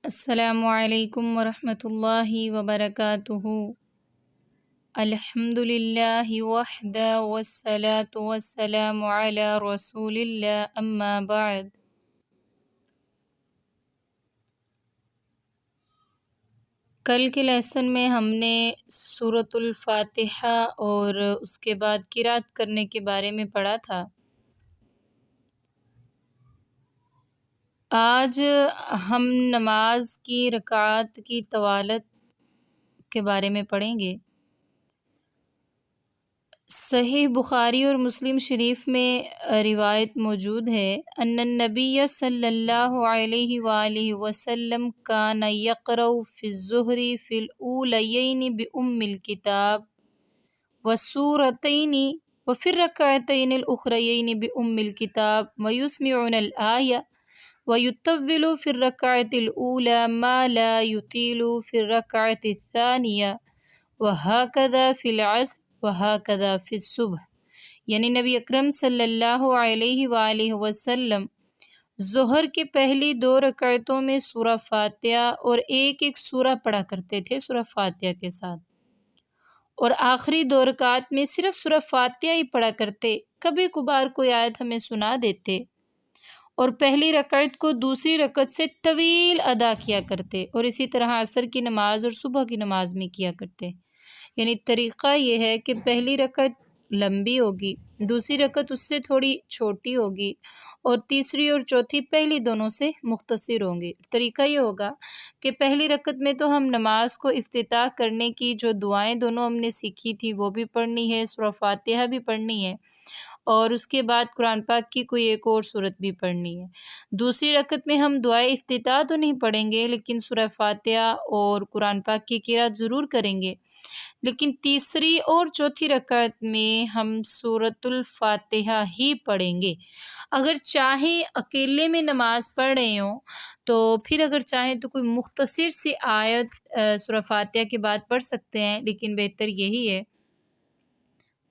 السلام علیکم ورحمۃ اللہ وبرکاتہ۔ الحمد للہ وحدہ والصلاة والسلام علی رسول اللہ اما بعد۔ کل کے لیسن میں ہم نے سورۃ الفاتحہ اور اس کے بعد قرأت کرنے کے بارے میں پڑھا تھا۔ آج ہم نماز کی رکعات کی طوالت کے بارے میں پڑھیں گے۔ صحیح بخاری اور مسلم شریف میں روایت موجود ہے ان النبی صلی اللہ علیہ وآلہ وسلم کان یقرأ فی الظہر فی الاولیین بأم الکتاب والسورتین وفی الرکعتین الاخریین بأم الکتاب ویسمعنا الآیہ ویطول فی الرکعۃ الاولی ما لا یطیل فی الرکعۃ الثانیہ وہکذا فی العصر وہکذا فی الصبح۔ یعنی نبی اکرم صلی اللہ علیہ وآلہ وسلم ظہر کے پہلی 2 رکعتوں میں سورہ فاتحہ اور ایک سورہ پڑھا کرتے تھے سورہ فاتحہ کے ساتھ، اور آخری 2 رکعت میں صرف سورہ فاتحہ ہی پڑھا کرتے، کبھی کبھار کوئی آیت ہمیں سنا دیتے، اور پہلی رکعت کو دوسری رکعت سے طویل ادا کیا کرتے، اور اسی طرح عصر کی نماز اور صبح کی نماز میں کیا کرتے۔ یعنی طریقہ یہ ہے کہ پہلی رکعت لمبی ہوگی، دوسری رکعت اس سے تھوڑی چھوٹی ہوگی، اور تیسری اور چوتھی پہلی دونوں سے مختصر ہوں گی۔ طریقہ یہ ہوگا کہ پہلی رکعت میں تو ہم نماز کو افتتاح کرنے کی جو دعائیں دونوں ہم نے سیکھی تھی وہ بھی پڑھنی ہے، سورہ فاتحہ بھی پڑھنی ہے، اور اس کے بعد قرآن پاک کی کوئی ایک اور سورت بھی پڑھنی ہے۔ دوسری رکعت میں ہم دعائے افتتاح تو نہیں پڑھیں گے، لیکن سورہ فاتحہ اور قرآن پاک کی قرأت ضرور کریں گے، لیکن تیسری اور چوتھی رکعت میں ہم سورۃ الفاتحہ ہی پڑھیں گے۔ اگر چاہیں اکیلے میں نماز پڑھ رہے ہوں تو پھر اگر چاہیں تو کوئی مختصر سی آیت سورہ فاتحہ کے بعد پڑھ سکتے ہیں، لیکن بہتر یہی ہے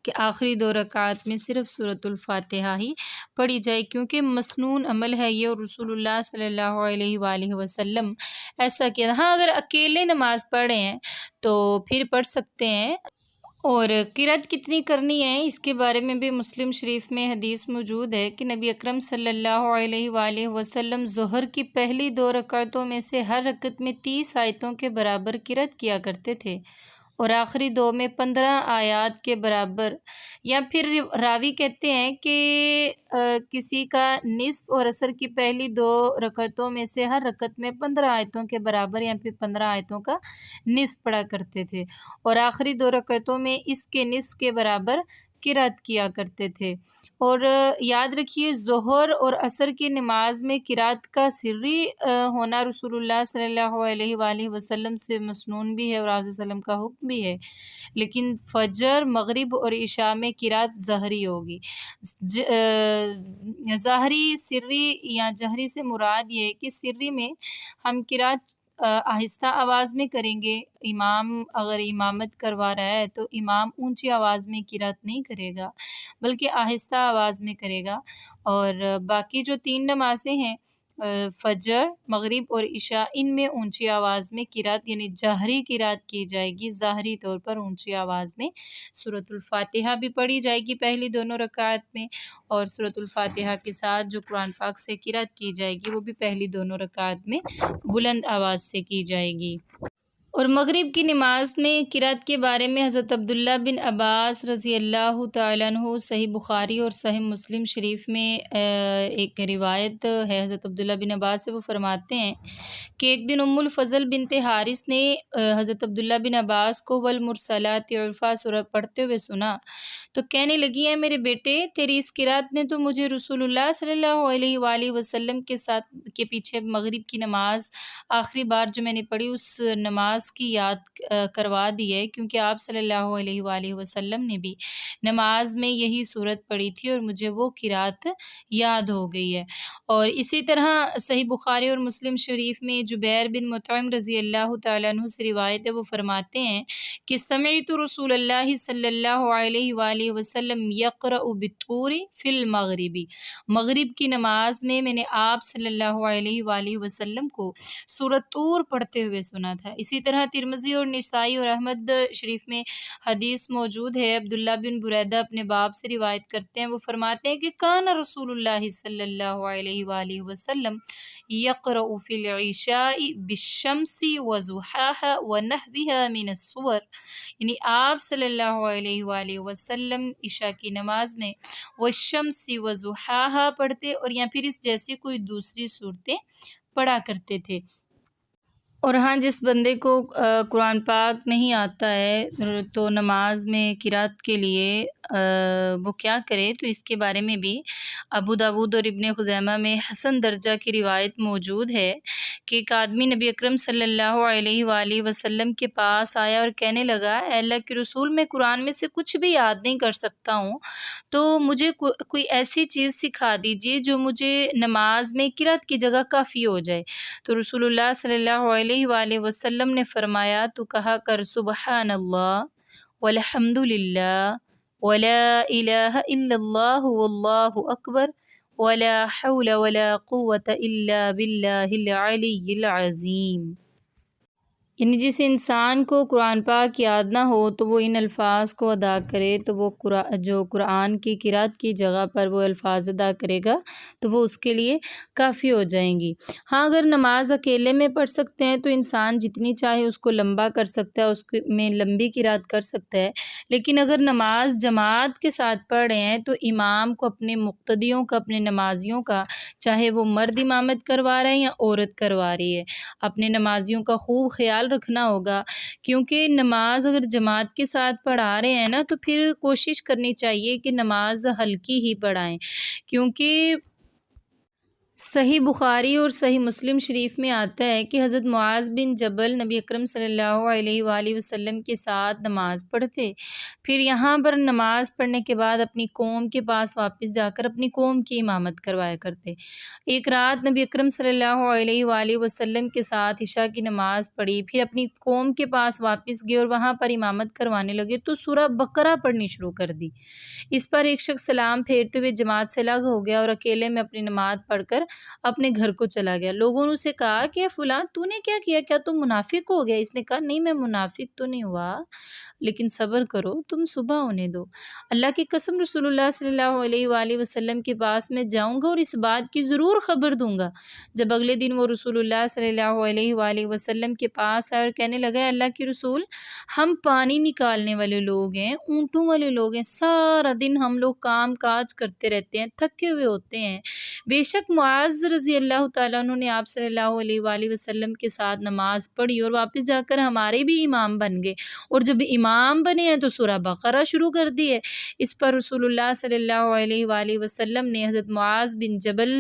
کہ آخری 2 رکعات میں صرف سورۃ الفاتحہ ہی پڑھی جائے، کیونکہ مسنون عمل ہے یہ، اور رسول اللہ صلی اللہ علیہ وآلہ وسلم ایسا کیا۔ ہاں اگر اکیلے نماز پڑھ رہے ہیں تو پھر پڑھ سکتے ہیں۔ اور قرأت کتنی کرنی ہے اس کے بارے میں بھی مسلم شریف میں حدیث موجود ہے کہ نبی اکرم صلی اللہ علیہ وآلہ وسلم ظہر کی پہلی 2 رکعتوں میں سے ہر رکعت میں 30 آیتوں کے برابر قرأت کیا کرتے تھے، اور آخری 2 میں 15 آیات کے برابر، یا پھر راوی کہتے ہیں کہ کسی کا نصف، اور عصر کی پہلی 2 رکعتوں میں سے ہر رکعت میں 15 آیتوں کے برابر یا پھر 15 آیتوں کا نصف پڑھا کرتے تھے، اور آخری 2 رکعتوں میں اس کے نصف کے برابر قرأت کیا کرتے تھے۔ اور یاد رکھیے ظہر اور عصر کی نماز میں قرأت کا سری ہونا رسول اللہ صلی اللہ علیہ وآلہ وسلم سے مسنون بھی ہے اور آپ وسلم کا حکم بھی ہے، لیکن فجر، مغرب اور عشاء میں قرأت ظاہری ہوگی۔ ظاہری، سری یا جہری سے مراد یہ ہے کہ سری میں ہم قرأت آہستہ آواز میں کریں گے۔ امام اگر امامت کروا رہا ہے تو امام اونچی آواز میں قرأت نہیں کرے گا بلکہ آہستہ آواز میں کرے گا، اور باقی جو 3 نمازیں ہیں فجر، مغرب اور عشاء، ان میں اونچی آواز میں قرأت یعنی جہری قرأت کی جائے گی، ظاہری طور پر اونچی آواز میں سورۃ الفاتحہ بھی پڑھی جائے گی پہلی دونوں رکعات میں، اور سورۃ الفاتحہ کے ساتھ جو قرآن پاک سے قرأت کی جائے گی وہ بھی پہلی دونوں رکعات میں بلند آواز سے کی جائے گی۔ اور مغرب کی نماز میں قرأت کے بارے میں حضرت عبداللہ بن عباس رضی اللہ تعالیٰ عنہ صحیح بخاری اور صحیح مسلم شریف میں ایک روایت ہے حضرت عبداللہ بن عباس سے، وہ فرماتے ہیں کہ ایک دن ام الفضل بنت حارث نے حضرت عبداللہ بن عباس کو والمرسلات عرفا سورہ پڑھتے ہوئے سنا تو کہنے لگی، ہے میرے بیٹے، تیری اس قرأت نے تو مجھے رسول اللہ صلی اللہ علیہ وآلہ وسلم کے پیچھے مغرب کی نماز آخری بار جو میں نے پڑھی اس نماز نماز کی یاد کروا دی ہے، کیونکہ آپ صلی اللہ علیہ وآلہ وسلم نے بھی نماز میں یہی صورت پڑھی تھی اور مجھے وہ قرات یاد ہو گئی ہے۔ اور اسی طرح صحیح بخاری اور مسلم شریف میں جبیر بن مطعم رضی اللہ تعالیٰ عنہ سے روایت ہے، وہ فرماتے ہیں کہ سمعت رسول اللہ صلی اللہ علیہ وآلہ وسلم یقرأ بالطور فی المغربی، مغرب کی نماز میں نے آپ صلی اللہ علیہ وآلہ وسلم کو سورۃ طور پڑھتے ہوئے سنا تھا۔ اسی طرح ترمذی اور نسائی اور احمد شریف میں حدیث موجود ہے، عبداللہ بن بریدہ اپنے باپ سے روایت کرتے ہیں، وہ فرماتے ہیں کہ کان رسول اللہ صلی اللہ علیہ وآلہ وسلم یقرأ فی العشاء بالشمس وضحاها ونحوها من السور، یعنی آپ صلی اللہ علیہ وآلہ وسلم عشاء کی نماز میں والشمس وضحاها پڑھتے اور یا پھر اس جیسی کوئی دوسری صورتیں پڑھا کرتے تھے۔ اور ہاں، جس بندے کو قرآن پاک نہیں آتا ہے تو نماز میں قرات کے لیے وہ کیا کرے، تو اس کے بارے میں بھی ابو داود اور ابن خزیمہ میں حسن درجہ کی روایت موجود ہے کہ ایک آدمی نبی اکرم صلی اللہ علیہ وآلہ وسلم کے پاس آیا اور کہنے لگا، اے اللہ کے رسول، میں قرآن میں سے کچھ بھی یاد نہیں کر سکتا ہوں، تو مجھے کوئی ایسی چیز سکھا دیجیے جو مجھے نماز میں قرات کی جگہ کافی ہو جائے۔ تو رسول اللہ صلی اللہ علیہ وآلہ وسلم نے فرمایا، تو کہا کر سبحان اللہ والحمد للہ ولا الہ الا اللہ واللہ اکبر ولا حول ولا قوة الا باللہ العلی العظیم۔ یعنی جس انسان کو قرآن پاک یاد نہ ہو تو وہ ان الفاظ کو ادا کرے، تو وہ جو قرآن کی قرات کی جگہ پر وہ الفاظ ادا کرے گا تو وہ اس کے لیے کافی ہو جائیں گی۔ ہاں، اگر نماز اکیلے میں پڑھ سکتے ہیں تو انسان جتنی چاہے اس کو لمبا کر سکتا ہے، اس میں لمبی قرات کر سکتا ہے، لیکن اگر نماز جماعت کے ساتھ پڑھ رہے ہیں تو امام کو اپنے مقتدیوں کا، اپنے نمازیوں کا، چاہے وہ مرد امامت کروا رہے ہیں یا عورت کروا رہی ہے، اپنے نمازیوں کا خوب خیال رکھنا ہوگا، کیونکہ نماز اگر جماعت کے ساتھ پڑھا رہے ہیں نا تو پھر کوشش کرنی چاہیے کہ نماز ہلکی ہی پڑھائیں، کیونکہ صحیح بخاری اور صحیح مسلم شریف میں آتا ہے کہ حضرت معاذ بن جبل نبی اکرم صلی اللہ علیہ وآلہ وسلم کے ساتھ نماز پڑھتے، پھر یہاں پر نماز پڑھنے کے بعد اپنی قوم کے پاس واپس جا کر اپنی قوم کی امامت کروایا کرتے۔ ایک رات نبی اکرم صلی اللہ علیہ وآلہ وسلم کے ساتھ عشاء کی نماز پڑھی، پھر اپنی قوم کے پاس واپس گئے اور وہاں پر امامت کروانے لگے تو سورہ بقرہ پڑھنی شروع کر دی۔ اس پر ایک شخص سلام پھیرتے ہوئے جماعت سے الگ ہو گیا اور اکیلے میں اپنی نماز پڑھ کر اپنے گھر کو چلا گیا۔ لوگوں نے اسے کہا کہ فلاں تو نے کیا کیا، کیا تم منافق ہو گیا؟ اس نے کہا نہیں، میں منافق تو نہیں ہوا، لیکن صبر کرو، تم صبح ہونے دو، اللہ کی قسم رسول اللہ صلی اللہ علیہ وآلہ وسلم کے پاس میں جاؤں گا اور اس بات کی ضرور خبر دوں گا۔ جب اگلے دن وہ رسول اللہ صلی اللہ علیہ وآلہ وسلم کے پاس آئے اور کہنے لگا، اللہ کے رسول، ہم پانی نکالنے والے لوگ ہیں، اونٹوں والے لوگ ہیں، سارا دن ہم لوگ کام کاج کرتے رہتے ہیں، تھکے ہوئے ہوتے ہیں، بے شک معاذ رضی اللہ تعالیٰ عنہ نے آپ صلی اللہ علیہ وآلہ وسلم کے ساتھ نماز پڑھی اور واپس جا کر ہمارے بھی امام بن گئے، اور جب امام بنے ہیں تو سورہ بقرہ شروع کر دی ہے۔ اس پر رسول اللہ صلی اللہ علیہ وآلہ وسلم نے حضرت معاذ بن جبل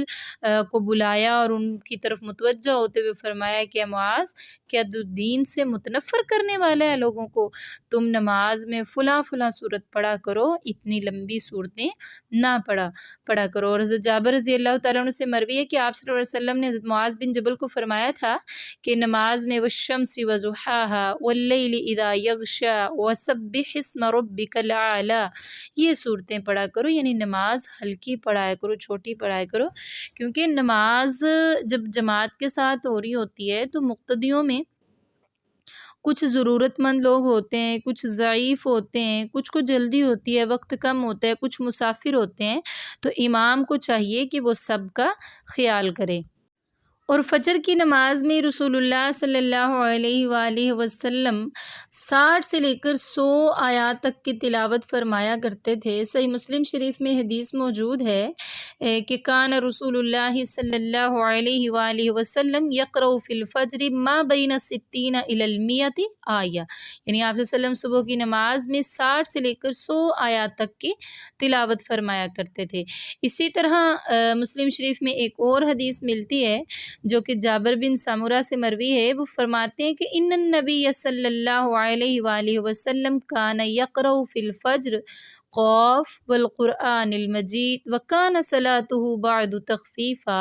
کو بلایا اور ان کی طرف متوجہ ہوتے ہوئے فرمایا کہ اے معاذ، کیا تو دین سے متنفر کرنے والا ہے لوگوں کو؟ تم نماز میں فلاں فلاں صورت پڑھا کرو، اتنی لمبی صورتیں نہ پڑھا کرو۔ اور حضرت جابر رضی اللہ تعالیٰ عنہ سے مروی ہے کہ آپ صلی اللہ علیہ وسلم نے حضرت معاذ بن جبل کو فرمایا تھا کہ نماز میں والشمس وضحاها واللیل اذا یغشی وسبح اسم ربک الاعلی، یہ صورتیں پڑھا کرو، یعنی نماز ہلکی پڑھایا کرو، چھوٹی پڑھایا کرو، کیونکہ نماز جب جماعت کے ساتھ ہو رہی ہوتی ہے تو مقتدیوں میں کچھ ضرورت مند لوگ ہوتے ہیں، کچھ ضعیف ہوتے ہیں، کچھ کو جلدی ہوتی ہے، وقت کم ہوتا ہے، کچھ مسافر ہوتے ہیں، تو امام کو چاہیے کہ وہ سب کا خیال کرے۔ اور فجر کی نماز میں رسول اللہ صلی اللہ علیہ وآلہ وسلم 60 سے لے کر 100 آیات تک کی تلاوت فرمایا کرتے تھے۔ صحیح مسلم شریف میں حدیث موجود ہے کہ کان رسول اللہ صلی اللہ علیہ وآلہ وسلم یقرأ فی الفجر ما بین 60 الی 100 آیہ، یعنی آپ صلی اللہ علیہ وسلم صبح کی نماز میں 60 سے لے کر 100 آیات تک کی تلاوت فرمایا کرتے تھے۔ اسی طرح مسلم شریف میں ایک اور حدیث ملتی ہے جو کہ جابر بن سمرہ سے مروی ہے، وہ فرماتے ہیں کہ ان النبی صلی اللہ علیہ وآلہ وسلم کان یقرأ فی الفجر قاف والقرآن المجید وکان صلاتہ بعد تخفیفا،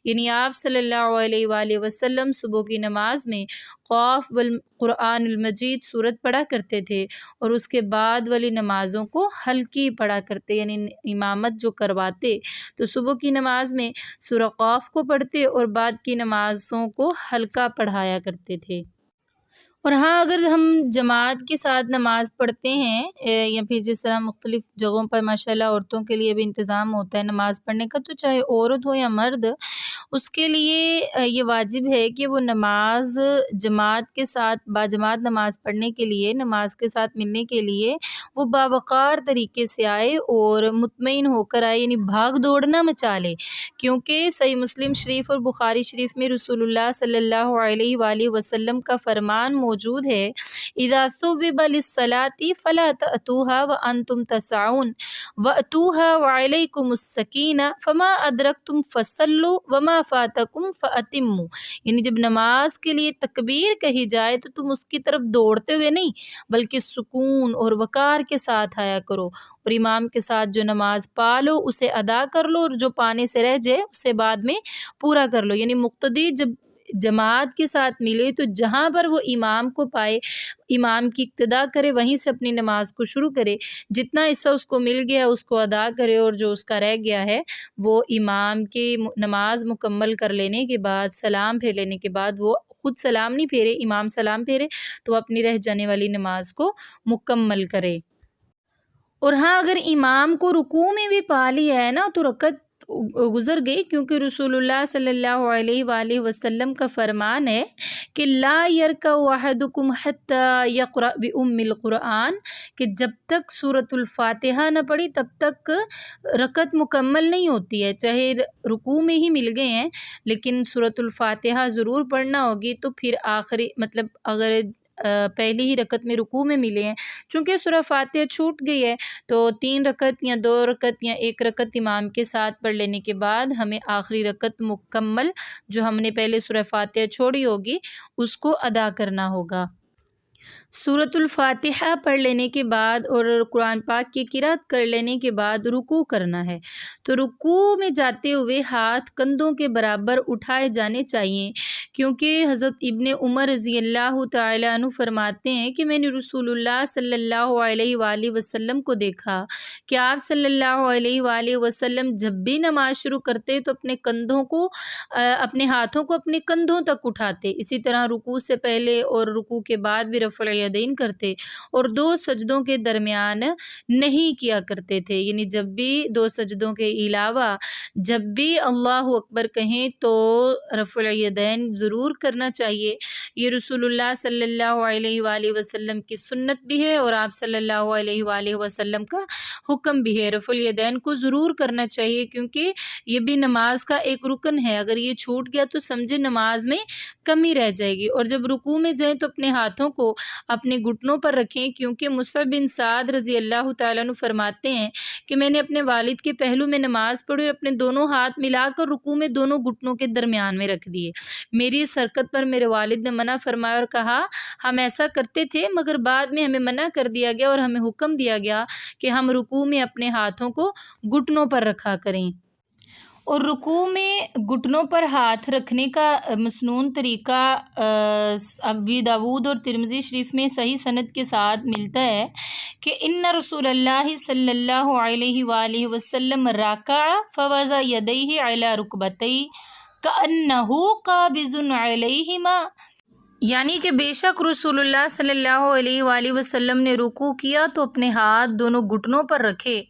یعنی آپ صلی اللہ علیہ وآلہ وسلم صبح کی نماز میں قاف والقرآن المجید سورت پڑھا کرتے تھے اور اس کے بعد والی نمازوں کو ہلکی پڑھا کرتے، یعنی امامت جو کرواتے تو صبح کی نماز میں سورہ قاف کو پڑھتے اور بعد کی نمازوں کو ہلکا پڑھایا کرتے تھے۔ اور ہاں، اگر ہم جماعت کے ساتھ نماز پڑھتے ہیں یا پھر جس طرح مختلف جگہوں پر ماشاءاللہ عورتوں کے لیے بھی انتظام ہوتا ہے نماز پڑھنے کا، تو چاہے عورت ہو یا مرد، اس کے لیے یہ واجب ہے کہ وہ نماز جماعت کے ساتھ باجماعت نماز پڑھنے کے لیے، نماز کے ساتھ ملنے کے لیے وہ باوقار طریقے سے آئے اور مطمئن ہو کر آئے، یعنی بھاگ دوڑنا مچا لے، کیونکہ صحیح مسلم شریف اور بخاری شریف میں رسول اللہ صلی اللہ علیہ وآلہ وسلم کا فرمان موجود ہے، اذا ثوب للصلاة فلا تأتوها وانتم تسعون واتوها وعلیکم السکینہ فما ادرکتم فصلوا وما فاتکم فاتموا، یعنی جب نماز کے لیے تکبیر کہی جائے تو تم اس کی طرف دوڑتے ہوئے نہیں بلکہ سکون اور وقار کے ساتھ آیا کرو، اور امام کے ساتھ جو نماز پا لو اسے ادا کر لو، اور جو پانے سے رہ جائے اسے بعد میں پورا کر لو، یعنی مقتدی جب جماعت کے ساتھ ملے تو جہاں پر وہ امام کو پائے، امام کی اقتداء کرے، وہیں سے اپنی نماز کو شروع کرے، جتنا حصہ اس کو مل گیا اس کو ادا کرے، اور جو اس کا رہ گیا ہے وہ امام کی نماز مکمل کر لینے کے بعد، سلام پھیر لینے کے بعد، وہ خود سلام نہیں پھیرے، امام سلام پھیرے تو وہ اپنی رہ جانے والی نماز کو مکمل کرے۔ اور ہاں، اگر امام کو رکوع میں بھی پا لیا ہے نا تو رکعت گزر گئی، کیونکہ رسول اللہ صلی اللہ علیہ وآلہ وسلم کا فرمان ہے کہ لا یرکع احدکم حتی یقرأ بأم القرآن، کہ جب تک سورۃ الفاتحہ نہ پڑھی تب تک رکعت مکمل نہیں ہوتی ہے، چاہے رکوع میں ہی مل گئے ہیں لیکن سورۃ الفاتحہ ضرور پڑھنا ہوگی، تو پھر آخری مطلب اگر پہلی ہی رکعت میں رکوع میں ملے ہیں، چونکہ سورہ فاتحہ چھوٹ گئی ہے تو 3 رکعت یا 2 رکعت یا 1 رکعت امام کے ساتھ پڑھ لینے کے بعد ہمیں آخری رکعت مکمل جو ہم نے پہلے سورہ فاتحہ چھوڑی ہوگی اس کو ادا کرنا ہوگا۔ سورۃ الفاتحہ پڑھ لینے کے بعد اور قرآن پاک کی قرأت کر لینے کے بعد رکوع کرنا ہے، تو رکوع میں جاتے ہوئے ہاتھ کندھوں کے برابر اٹھائے جانے چاہیے، کیونکہ حضرت ابن عمر رضی اللہ تعالیٰ عنہ فرماتے ہیں کہ میں نے رسول اللہ صلی اللہ علیہ وآلہ وسلم کو دیکھا کہ آپ صلی اللہ علیہ وآلہ وسلم جب بھی نماز شروع کرتے تو اپنے اپنے ہاتھوں کو اپنے کندھوں تک اٹھاتے، اسی طرح رکوع سے پہلے اور رکوع کے بعد بھی رفع الیدین کرتے، اور 2 سجدوں کے درمیان نہیں کیا کرتے تھے، یعنی جب بھی 2 سجدوں کے علاوہ جب بھی اللہ اکبر کہیں تو رفع الیدین ضرور کرنا چاہیے۔ یہ رسول اللہ صلی اللہ علیہ وآلہ وسلم کی سنت بھی ہے اور آپ صلی اللہ علیہ وآلہ وسلم کا حکم بھی ہے، رفع الیدین کو ضرور کرنا چاہیے، کیونکہ یہ بھی نماز کا ایک رکن ہے، اگر یہ چھوٹ گیا تو سمجھے نماز میں کمی رہ جائے گی۔ اور جب رکوع میں جائیں تو اپنے ہاتھوں کو اپنے گھٹنوں پر رکھیں، کیونکہ مصعب بن سعد رضی اللہ تعالیٰ عنہ فرماتے ہیں کہ میں نے اپنے والد کے پہلو میں نماز پڑھی اور اپنے دونوں ہاتھ ملا کر رکوع میں دونوں گھٹنوں کے درمیان میں رکھ دیے۔ میری اس حرکت پر میرے والد نے منع فرمایا اور کہا ہم ایسا کرتے تھے مگر بعد میں ہمیں منع کر دیا گیا اور ہمیں حکم دیا گیا کہ ہم رکوع میں اپنے ہاتھوں کو گھٹنوں پر رکھا کریں۔ اور رکوع میں گھٹنوں پر ہاتھ رکھنے کا مسنون طریقہ ابی داود اور ترمذی شریف میں صحیح سند کے ساتھ ملتا ہے کہ ان رسول اللہ صلی اللہ علیہ وآلہ وسلم رکع فوضع یدیہ علی رکبتیہ کأنہ قابض علیہما یعنی کہ بے شک رسول اللہ صلی اللہ علیہ وآلہ وسلم نے رکوع کیا تو اپنے ہاتھ دونوں گھٹنوں پر رکھے،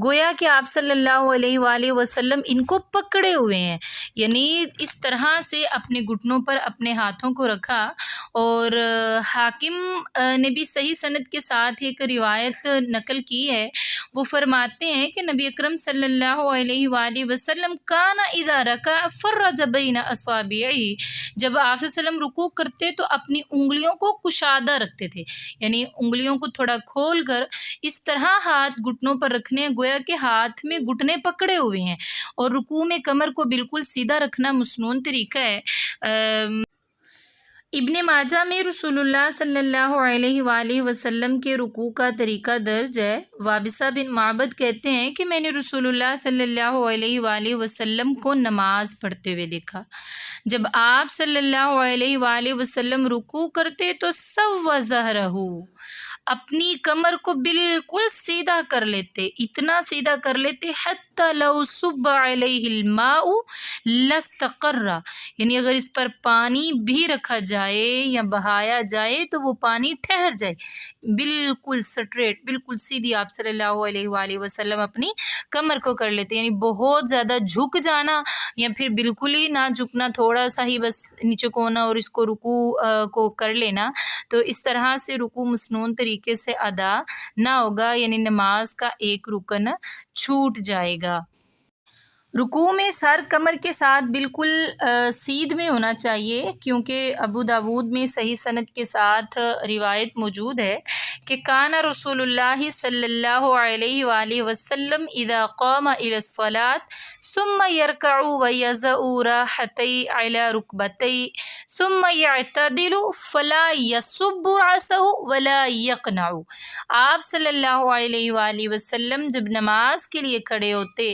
گویا کہ آپ صلی اللہ علیہ وآلہ وسلم ان کو پکڑے ہوئے ہیں، یعنی اس طرح سے اپنے گھٹنوں پر اپنے ہاتھوں کو رکھا۔ اور حاکم نے بھی صحیح سند کے ساتھ ایک روایت نقل کی ہے، وہ فرماتے ہیں کہ نبی اکرم صلی اللہ علیہ وآلہ وسلم کان اذا رکع فرج بین اصابعہ، جب آپ صلی اللہ علیہ وسلم رکوع کرتے تو اپنی انگلیوں کو کشادہ رکھتے تھے، یعنی انگلیوں کو تھوڑا کھول کر اس طرح ہاتھ گھٹنوں پر رکھنے، گویا کہ ہاتھ میں گھٹنے پکڑے ہوئے ہیں، اور رکوع میں کمر کو بالکل سیدھا رکھنا مسنون طریقہ ہے۔ ابن ماجہ میں رسول اللہ صلی اللہ علیہ وآلہ وسلم کے رکوع کا طریقہ درج ہے۔ وابصہ بن معبد کہتے ہیں کہ میں نے رسول اللہ صلی اللہ علیہ وآلہ وسلم کو نماز پڑھتے ہوئے دیکھا، جب آپ صلی اللہ علیہ وآلہ وسلم رکوع کرتے تو سوّ ظہرہ، اپنی کمر کو بالکل سیدھا کر لیتے، اتنا سیدھا کر لیتے حتی لو صب علیہ الماء لاستقر، یعنی اگر اس پر پانی بھی رکھا جائے یا بہایا جائے تو وہ پانی ٹھہر جائے، بالکل سٹریٹ، بالکل سیدھی آپ صلی اللہ علیہ وآلہ وسلم اپنی کمر کو کر لیتے، یعنی بہت زیادہ جھک جانا یا پھر بالکل ہی نہ جھکنا، تھوڑا سا ہی بس نیچے کو ہونا اور اس کو رکوع کو کر لینا، تو اس طرح سے رکوع مسنون طریقے سے ادا نہ ہوگا، یعنی نماز کا ایک رکن چھوٹ جائے گا۔ رکوع میں سر کمر کے ساتھ بالکل سیدھ میں ہونا چاہیے، کیونکہ ابو داود میں صحیح سند کے ساتھ روایت موجود ہے کہ کان رسول اللہ صلی اللہ علیہ وآلہ وسلم اذا قام الى الصلاة ثم يركع ويضع راحتيه على ركبتيه ثم يعتدل فلا يصب رأسه ولا يقنع، آپ صلی اللہ علیہ وآلہ وسلم جب نماز کے لیے کھڑے ہوتے،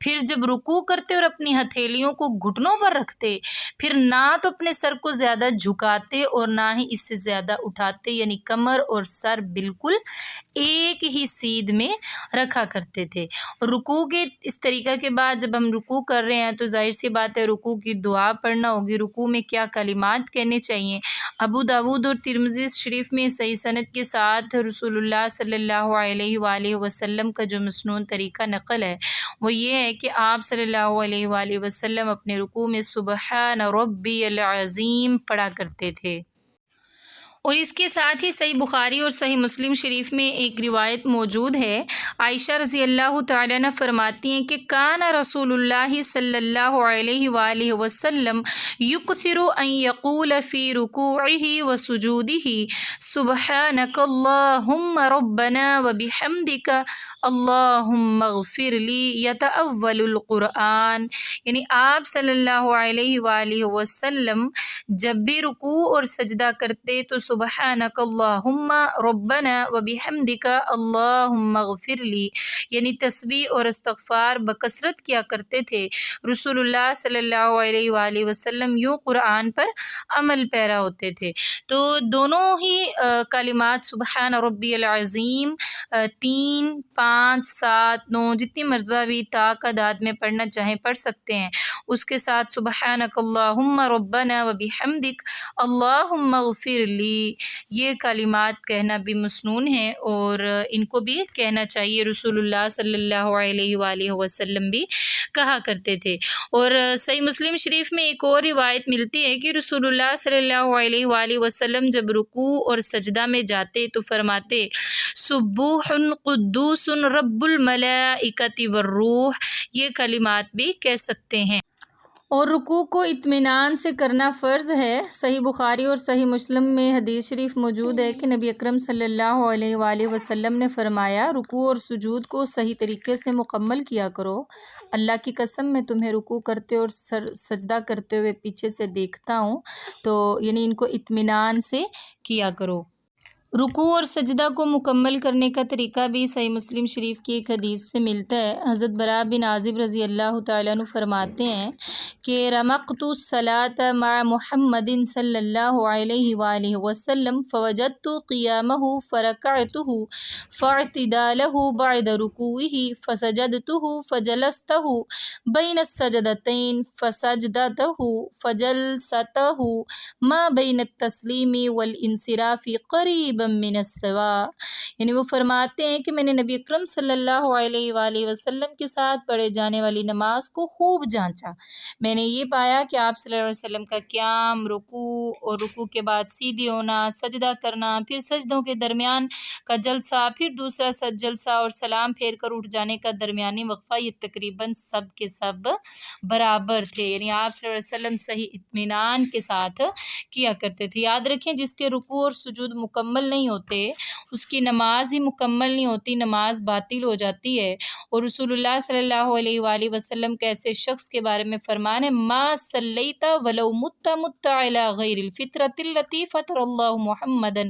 پھر جب رکوع کرتے اور اپنی ہتھیلیوں کو گھٹنوں پر رکھتے، پھر نہ تو اپنے سر کو زیادہ جھکاتے اور نہ ہی اس سے زیادہ اٹھاتے، یعنی کمر اور سر بالکل ایک ہی سیدھ میں رکھا کرتے تھے۔ اور رکوع کے اس طریقہ کے بعد جب ہم رکوع کر رہے ہیں تو ظاہر سی بات ہے رکوع کی دعا پڑھنا ہوگی، رکوع میں کیا کلمات کہنے چاہیے۔ ابو داود اور ترمذی شریف میں صحیح سند کے ساتھ رسول اللہ صلی اللہ علیہ وآلہ وسلم کا جو مسنون طریقہ نقل ہے وہ یہ ہے کہ آپ صلی اللہ علیہ وآلہ وسلم اپنے رکوع میں سبحان ربی العظیم پڑھا کرتے تھے۔ اور اس کے ساتھ ہی صحیح بخاری اور صحیح مسلم شریف میں ایک روایت موجود ہے، عائشہ رضی اللہ تعالیٰ عنہ فرماتی ہیں کہ کان رسول اللہ صلی اللہ علیہ وآلہ وسلم یکثر ان یقول فی رکوعہ وسجودہ سبحانک اللہم ربنا وبحمدک اللہم اغفر لی یتأول القرآن، یعنی آپ صلی اللہ علیہ وآلہ وسلم جب بھی رکوع اور سجدہ کرتے تو سبحانک اللہم ربنا وبحمدک اللہم اغفر لی، یعنی تسبیح اور استغفار بکثرت کیا کرتے تھے۔ رسول اللہ صلی اللہ علیہ وآلہ وسلم یوں قرآن پر عمل پیرا ہوتے تھے۔ تو دونوں ہی کلمات سبحان ربی العظیم 3، 5، 7، 9 جتنی مرتبہ بھی تعداد میں پڑھنا چاہیں پڑھ سکتے ہیں، اس کے ساتھ سبحانک اللہم ربنا وبحمدک اللہم اغفر لی، یہ کلمات کہنا بھی مسنون ہے اور ان کو بھی کہنا چاہیے، رسول اللہ صلی اللہ علیہ وآلہ وسلم بھی کہا کرتے تھے۔ اور صحیح مسلم شریف میں ایک اور روایت ملتی ہے کہ رسول اللہ صلی اللہ علیہ وآلہ وسلم جب رکوع اور سجدہ میں جاتے تو فرماتے سبوح قدوس رب الملائکۃ والروح، یہ کلمات بھی کہہ سکتے ہیں۔ اور رکوع کو اطمینان سے کرنا فرض ہے۔ صحیح بخاری اور صحیح مسلم میں حدیث شریف موجود ہے کہ نبی اکرم صلی اللہ علیہ وآلہ وسلم نے فرمایا رکوع اور سجود کو صحیح طریقے سے مکمل کیا کرو، اللہ کی قسم میں تمہیں رکوع کرتے اور سجدہ کرتے ہوئے پیچھے سے دیکھتا ہوں، تو یعنی ان کو اطمینان سے کیا کرو۔ رکوع اور سجدہ کو مکمل کرنے کا طریقہ بھی صحیح مسلم شریف کی ایک حدیث سے ملتا ہے۔ حضرت براء بن عازب رضی اللہ تعالیٰ عنہ فرماتے ہیں کہ رمقت الصلاة مع محمد صلی اللہ علیہ وآلہ وسلم فوجدت قیامہ فرکعتہ فاعتدالہ بعد رکوعہ فسجدتہ فجلستہ بین السجدتین فسجدتہ فجلستہ ما بین التسلیم والانصراف قریبا من السواء، یعنی وہ فرماتے ہیں کہ میں نے نبی اکرم صلی اللہ علیہ وآلہ وسلم کے ساتھ پڑھے جانے والی نماز کو خوب جانچا۔ میں نے یہ پایا کہ آپ صلی اللہ علیہ وسلم کا قیام، رکوع اور رکوع کے بعد سیدھی ہونا، سجدہ کرنا، پھر سجدوں کے درمیان کا جلسہ، پھر دوسرا جلسہ اور سلام پھیر کر اٹھ جانے کا درمیانی وقفہ، یہ تقریباً سب کے سب برابر تھے۔ یعنی آپ صلی اللہ علیہ وسلم صحیح اطمینان کے ساتھ کیا کرتے تھے۔ یاد رکھیں جس کے رکوع اور سجود مکمل نہیں ہوتے اس کی نماز ہی مکمل نہیں ہوتی، نماز باطل ہو جاتی ہے۔ اور رسول اللہ صلی اللہ علیہ وآلہ وسلم کے ایسے شخص کے بارے میں فرمان ہے ما صلیت ولو مت مت علی غیر الفطرۃ التی فطر اللہ محمدا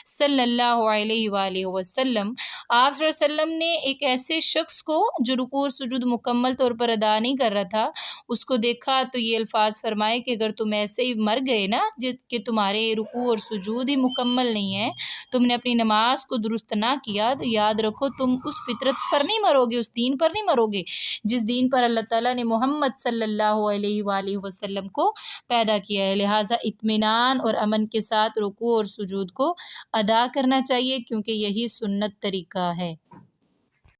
صلی اللہ علیہ وآلہ وسلم، آپ صلی اللہ علیہ وسلم نے ایک ایسے شخص کو جو رکوع اور سجود مکمل طور پر ادا نہیں کر رہا تھا اس کو دیکھا تو یہ الفاظ فرمائے کہ اگر تم ایسے ہی مر گئے نا کہ تمہارے رکوع اور سجود ہی مکمل نہیں ہے، تم نے اپنی نماز کو درست نہ کیا، تو یاد رکھو تم اس فطرت پر نہیں مرو گے، اس دین پر نہیں مرو گے جس دین پر اللہ تعالیٰ نے محمد صلی اللہ علیہ وآلہ وسلم کو پیدا کیا ہے۔ لہٰذا اطمینان اور امن کے ساتھ رکوع اور سجود کو ادا کرنا چاہیے کیونکہ یہی سنت طریقہ ہے۔